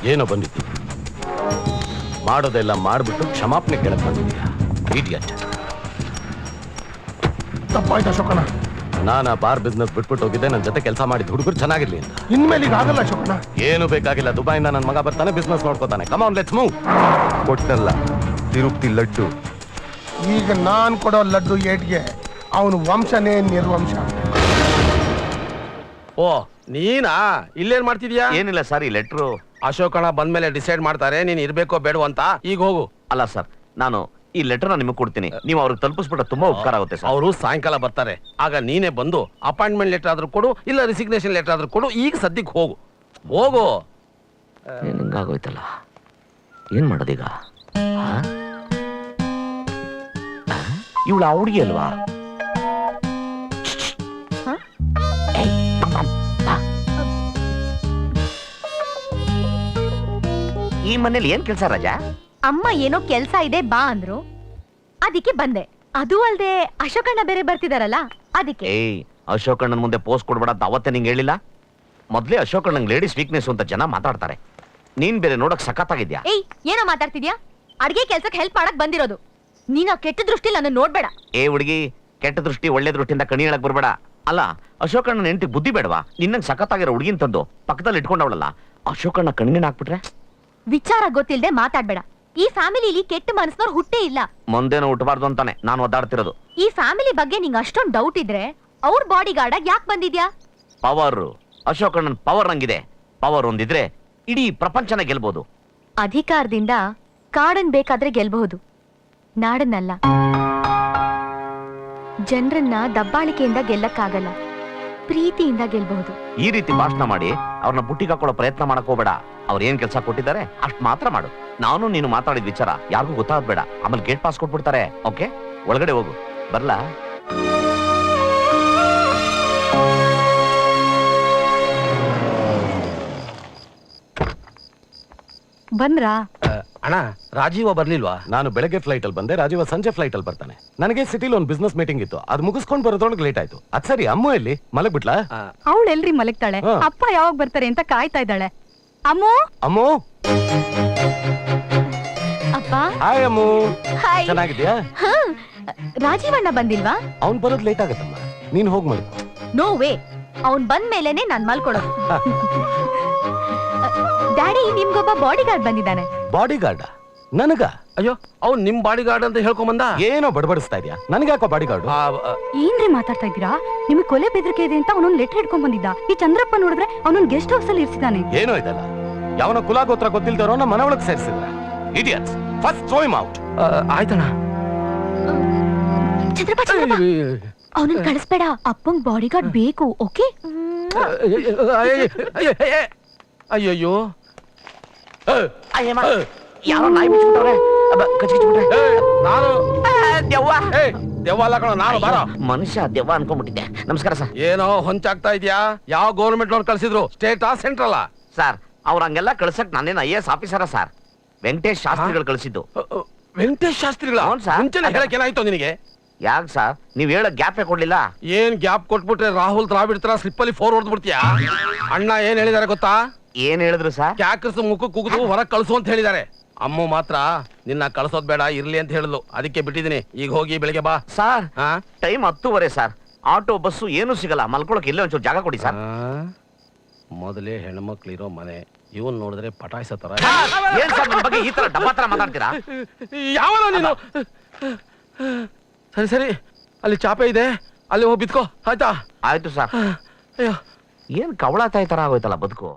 ಏನೋ ಬಂದಿತ್ತು, ಮಾಡೋದೆಲ್ಲ ಮಾಡ್ಬಿಟ್ಟು ಕ್ಷಮಾಪಣೆ ಕೇಳಕ್ ಬಂದಿದ್ದೀಯಾ ಇಡಿಯಟ್. ತಪ್ಪಾಯ್ತು ಅಶೋಕಣ್ಣ. ನಾನು ಆ ಬಾರ್ ಬಿಸ್ನೆಸ್ ಬಿಟ್ಬಿಟ್ಟು ಹೋಗಿದ್ದೆ, ನನ್ನ ಜೊತೆ ಕೆಲಸ ಮಾಡಿದ ಹುಡುಗರು ಚೆನ್ನಾಗಿರ್ಲಿ ಅಂತ. ಇನ್ಮೇಲೆ ಈಗ ಆಗಲ್ಲ ಅಶೋಕಣ್ಣ. ಏನು ಬೇಕಾಗಿಲ್ಲ, ದುಬೈಯಿಂದ ನನ್ನ ಮಗ ಬರ್ತಾನೆ, ಬಿಸ್ನೆಸ್ ನೋಡ್ಕೋತಾನೆ. Come on let's move. ಕೊಟ್ಟಲ್ಲ ತಿರುಪ್ತಿ ಲಡ್ಡು. ಈಗ ನಾನ್ ಕೊಡೋ ಲಡ್ಡು ಏಟ್ಗೆ ಅವನು ವಂಶನೇ ನಿರ್ವಂಶ. ಓ ನೀನಾ? ಇಲ್ಲೇನ್ ಮಾಡ್ತಿದ್ಯಾ? ಏನಿಲ್ಲ ಸರ್, ಈ ಲೆಟ್ರು ಅಶೋಕಣ್ಣ ಬಂದ್ಮೇಲೆ ಡಿಸೈಡ್ ಮಾಡ್ತಾರೆ ನೀನ್ ಇರ್ಬೇಕೋ ಬೇಡವೋ ಅಂತ. ಈಗ ಹೋಗು. ಅಲ್ಲ ಸರ್, ನಾನು ಈ ಲೆಟರ್ನ ನಿಮಗೆ ಕೊಡ್ತೀನಿ, ನೀವು ಅವ್ರಿಗೆ ತಲುಪಿಸ್ಬಿಟ್ರೆ ತುಂಬಾ ಉಪಕಾರ ಆಗುತ್ತೆ ಸರ್. ಅವರು ಸಾಯಂಕಾಲ ಬರ್ತಾರೆ, ಆಗ ನೀನೇ ಬಂದು ಅಪಾಯಿಂಟ್ಮೆಂಟ್ ಲೆಟರ್ ಆದ್ರೂ ಕೊಡು, ಇಲ್ಲ ರಿಸಿಗ್ನೇಷನ್ ಲೆಟರ್ ಆದ್ರೂ ಕೊಡು. ಈಗ ಸದ್ಯಕ್ಕೆ ಹೋಗು ಹೋಗು. ಹಿಂಗಾಗೋಯ್ತಲ್ಲ, ಏನ್ ಮಾಡೋದೀಗ? ಇವಳು ಆ ಹುಡುಗಿ ಅಲ್ವಾ? ಈ ಮನೇಲಿ ಏನ್ ಕೆಲಸ ರಾಜಾ? ಅಮ್ಮ ಏನೋ ಕೆಲ್ಸ ಇದೆ ಬಾ ಅಂದ್ರು, ಅದಕ್ಕೆ ಬಂದೆ. ಅದು ಅಲ್ದೆ ಅಶೋಕಣ್ಣ ಬೇರೆ ಬರ್ತಿದಾರಲ್ಲ ಅದಕ್ಕೆ. ಏಯ್, ಅಶೋಕಣ್ಣನ ಮುಂದೆ ಪೋಸ್ಟ್ ಕೊಡ್ಬೇಡ ಅಂತ ಅವತ್ತೇ ನಿಂಗೆ ಹೇಳಿಲ್ಲ? ಮೊದ್ಲೇ ಅಶೋಕಣ್ಣಂಗ್ ಲೇಡೀಸ್ ವೀಕ್ನೆಸ್ ಅಂತ ಜನ ಮಾತಾಡ್ತಾರೆ, ನೀನ್ ಬೇರೆ ನೋಡಕ್ ಸಖತ್ತಾಗಿದ್ಯಾ. ಏಯ್, ಏನೋ ಮಾತಾಡ್ತಿದ್ಯಾ? ಅಡ್ಗೆ ಕೆಲ್ಸಕ್ಕೆ ಹೆಲ್ಪ್ ಮಾಡಕ್ ಬಂದಿರೋದು ನೀನು. ಕೆಟ್ಟ ದೃಷ್ಟಿಲಿ ನನ್ನ ನೋಡ್ಬೇಡ. ಏ ಹುಡುಗಿ, ಕೆಟ್ಟ ದೃಷ್ಟಿ ಒಳ್ಳೆ ದೃಷ್ಟಿಯಿಂದ ಕಣಿ ಹೇಳಕ್ ಬರ್ಬೇಡ. ಅಲ್ಲ, ಅಶೋಕಣ್ಣನ ಹೆಂಡತಿ ಬುದ್ಧಿ ಬೇಡವಾ? ನಿನ್ನಂಗ್ ಸಖತ್ತಾಗಿರೋ ಹುಡುಗಿನ್ ತಂದು ಪಕ್ಕದಲ್ಲಿ ಇಟ್ಕೊಂಡವಳಲ್ಲ, ಅಶೋಕಣ್ಣ ಕಣ್ಣಿನ ಹಾಕ್ಬಿಟ್ರೆ? ವಿಚಾರ ಗೊತ್ತಿಲ್ದೆ ಮಾತಾಡ್ಬೇಡ. ಈ ಫ್ಯಾಮಿಲಿಲಿ ಕೆಟ್ಟ ಮನಸ್ನವ್ರು ಹುಟ್ಟೇ ಇಲ್ಲ. ಮುಂದೇನು ಹುಟ್ಟಬಾರ್ದು ಅಂತಾನೆ ನಾನು ಒದ್ದಾಡ್ತಿರೋದು. ಈ ಫ್ಯಾಮಿಲಿ ಬಗ್ಗೆ ನಿಂಗೆ ಅಷ್ಟೊಂದು ಡೌಟ್ ಇದ್ರೆ ಅವ್ರ ಬಾಡಿ ಗಾರ್ಡ್ ಆಗಿ ಯಾಕೆ ಬಂದಿದ್ಯಾ? ಪವರ್, ಅಶೋಕಣ್ಣನ್ ಪವರ್ ನಂಗಿದೆ. ಪವರ್ ಒಂದಿದ್ರೆ ಇಡೀ ಪ್ರಪಂಚನ ಗೆಲ್ಬಹುದು. ಅಧಿಕಾರದಿಂದ ಕಾಡನ್ ಬೇಕಾದ್ರೆ ಗೆಲ್ಬಹುದು, ನಾಡನ್ನಲ್ಲ. ಜನರನ್ನ ದಬ್ಬಾಳಿಕೆಯಿಂದ ಗೆಲ್ಲಕ್ಕಾಗಲ್ಲ, ಪ್ರೀತಿಯಿಂದ ಗೆಲ್ಬಹುದು. ಈ ರೀತಿ ಭಾಷಣ ಮಾಡಿ ಅವ್ರನ್ನ ಬುಟ್ಟಿಗೆ ಹಾಕೊಳ್ಳೋ ಪ್ರಯತ್ನ ಮಾಡಕ್ ಹೋಗ್ಬೇಡ. ಅವ್ರ ಏನ್ ಕೆಲಸ ಕೊಟ್ಟಿದ್ದಾರೆ ಅಷ್ಟ್ ಮಾತ್ರ ಮಾಡು. ನಾನು ನೀನು ಮಾತಾಡಿದ ವಿಚಾರ ಯಾರಿಗೂ ಗೊತ್ತಾಗ್ಬೇಡ, ಆಮೇಲೆ ಗೇಟ್ ಪಾಸ್ ಕೊಟ್ಬಿಡ್ತಾರೆ. ಓಕೆ, ಒಳಗಡೆ ಹೋಗು. ಬರ್ಲಾ? ಬಂದ್ರಾ? ಅಣ್ಣ, ರಾಜೀವ ಬರ್ಲಿಲ್ವಾ? ನಾನು ಬೆಳಗ್ಗೆ ಫ್ಲೈಟ್ ಅಲ್ಲಿ ಬಂದೆ, ರಾಜೀವ ಸಂಜೆ ಫ್ಲೈಟ್ ಅಲ್ಲಿ ಬರ್ತಾನೆ. ನನಗೆ ಸಿಟಿಲಿ ಒಂದು ಬಿಸ್ನೆಸ್ ಮೀಟಿಂಗ್ ಇತ್ತು, ಅದು ಮುಗಿಸ್ಕೊಂಡು ಬರೋದ್ರೊಳಗೆ ಲೇಟ್ ಆಯ್ತು. ಅದ್ ಸರಿ, ಅಮ್ಮ ಎಲ್ಲಿ ಮಲಗ್ಬಿಟ್ಲಾ? ಅವಳು ಎಲ್ರಿ ಮಲಗ್ತಾಳೆ, ಅಪ್ಪ ಯಾವಾಗ ಬರ್ತಾರೆ ಅಂತ ಕಾಯ್ತಾ ಇದ್ದಾಳೆ. ಅಮ್ಮೋ ಅಮ್ಮೋ, ಅಪ್ಪ. ಹಾಯ್ ಅಮ್ಮು, ಹಾಯ್. ಚೆನ್ನಾಗಿದ್ಯಾ? ರಾಜೀವಣ್ಣ ಬಂದಿಲ್ವಾ? ಅವ್ನ್ ಬರೋದ್ ಲೇಟ್ ಆಗತ್ತಮ್ಮ, ನೀನ್ ಹೋಗ್ ಮಲ್ಕೊ. ನೋ ವೇ, ಅವ್ನ್ ಬಂದ ಮೇಲೆನೆ ನಾನ್ ಮಲ್ಕೊಡೋದು. ಡ್ಯಾಡಿ, ನಿಮ್ಗೊಬ್ಬ ಬಾಡಿ ಗಾರ್ಡ್ ಬಂದಿದ್ದಾನೆ. Bodyguard? ನನಗ? ಅಯ್ಯೋ, ಅವ್ನು ನಿಮ್ ಬಾಡಿ ಗಾರ್ಡ್ ಅಂತ ಹೇಳ್ಕೊಂಬಂದ. ಏನೋ ಬಡಬಡಿಸ್ತಾ ಇದೆಯಾ? ನನಗ್ಯಾಕೋ ಬಾಡಿ ಗಾರ್ಡ್? ಏನ್ರಿ ಮಾತಾಡ್ತಾ ಇದ್ದೀರಾ? ನಿಮಗೆ ಕೊಲೆ ಬೆದರಿಕೆ ಇದೆ ಅಂತ ಅವನೊಂದು ಲೆಟರ್ ಇಟ್ಕೊಂಡ್ ಬಂದಿದ್ದ. ಈ ಚಂದ್ರಪ್ಪ ನೋಡಿದ್ರೆ ಅವನೊಂದು ಗೆಸ್ಟ್ ಹೌಸ್ ಅಲ್ಲಿ ಇರ್ಸಿದಾನೆ. ಏನೋ ಇದಲ್ಲ, ಯಾವನ ಕುಲಾಗೋತ್ರ ಗೊತ್ತಿಲ್ದಾರೋ ನಮ್ಮ ಮನೆ ಒಳಗೆ ಸೇರಿಸಿದ್ರ. Idiots, first throw him out. ಆಯ್ತಣ್ಣ. ಚಂದ್ರಪ್ಪ, ಅವನನ್ನ ಕಳಿಸ್ಬೇಡ, ಅಪ್ಪಂಗ್ ಬಾಡಿ ಗಾರ್ಡ್ ಬೇಕು. ಓಕೆ? ಅಯ್ಯಯ್ಯೋ, ಯಾರೋ ನಾಯಿ ಬಿಟ್ಬಿಟ್ಟವ್ರೆ, ಕಚ್ಚಿಬಿಟ್ರೆ. ನಾನು ದೆವ್ವ. ದೆವ್ವ ಅಲ್ಲ ಕಣೋ, ನಾನು. ಬಾರೋ. ಮನುಷ್ಯ ದೆವ್ವ ಅನ್ಕೊಂಡ್ಬಿಟ್ಟಿದ್ದೆ. ನಮಸ್ಕಾರ ಸರ್. ಏನೋ ಹೊಂಚಾಗ್ತಾ ಇದ್ಯಾ? ಯಾವ ಗೌರ್ಮೆಂಟ್ ಲೋನ್ ಕಳ್ಸಿದ್ರು? ಸ್ಟೇಟಾ ಸೆಂಟ್ರಲ್? ಸರ್, ಅವ್ರ ಹಂಗೆಲ್ಲ ಕಳ್ಸಕ್ ನಾನೇನು IAS ಆಫೀಸರ ಸರ್, ವೆಂಕಟೇಶ್ ಶಾಸ್ತ್ರಿಗಳು ಕಳಿಸಿದ್ದು. ವೆಂಕಟೇಶ್ ಶಾಸ್ತ್ರಿಗಳ? ಹೌದು ಸರ್. ಮುಂಚೆನೆ ಹೇಳಕ್ ಏನಾಯ್ತು ನಿನಗೆ? ಯಾಕೆ ಸರ್, ನೀವ್ ಹೇಳಕ್ ಗ್ಯಾಪೇ ಕೊಡ್ಲಿಲ್ಲ? ಏನ್ ಗ್ಯಾಪ್ ಕೊಟ್ಬಿಟ್ರೆ ರಾಹುಲ್ ದ್ರಾವಿಡ್ ತರ ಸ್ಲಿಪ್ ಅಲ್ಲಿ 4 ಹೊಡೆದ್ಬಿಡ್ತೀಯಾ? ಅಣ್ಣ ಏನ್ ಹೇಳಿದಾರೆ ಗೊತ್ತಾ? ಏನ್ ಹೇಳಿದ್ರು ಸರ್? ಕ್ಯಾಕರ್ಸ್ ಮುಖ ಕುಗ್ದು ಹೊರಗ್ ಕಳ್ಸು ಅಂತ ಹೇಳಿದಾರೆ. ಅಮ್ಮ ಮಾತ್ರ ನಿನ್ನ ಕಳ್ಸೋದ್ ಬೇಡ, ಇರ್ಲಿ ಅಂತ ಹೇಳಿದ್ಲು, ಅದಕ್ಕೆ ಬಿಟ್ಟಿದೀನಿ. ಈಗ ಹೋಗಿ ಬೆಳಿಗ್ಗೆ ಬಾ. Sir, time 10:30 sir. Auto bus ಏನು ಸಿಗಲ್ಲ, ಮಲ್ಕೊಳಕ್ ಇಲ್ಲೇ ಒಂಚೂರು ಜಾಗ ಕೊಡಿ ಸರ್. ಮೊದಲೇ ಹೆಣ್ಮಕ್ಳಿರೋ ಮನೆ, ಇವನ್ ನೋಡಿದ್ರೆ ಪಟಾಯಿಸೋ ತರ. ಏನ್ ಸರ್ ನನ್ನ ಬಗ್ಗೆ ಈ ತರ ಡಬ್ಬ ತರ ಮಾತಾಡ್ತೀರಾ? ಯಾವನ ನೀನು? ಸರಿ ಸರಿ, ಅಲ್ಲಿ ಚಾಪೆ ಇದೆ, ಅಲ್ಲಿ ಹೋಗಿ ಬಿತ್ಕೋ, ಆಯ್ತಾ? ಆಯ್ತು ಸರ್. ಅಯ್ಯೋ, ಏನ್ ಕವಳ ತಾಯಿ ತರ ಆಗೋಯ್ತಲ್ಲ ಬದುಕು.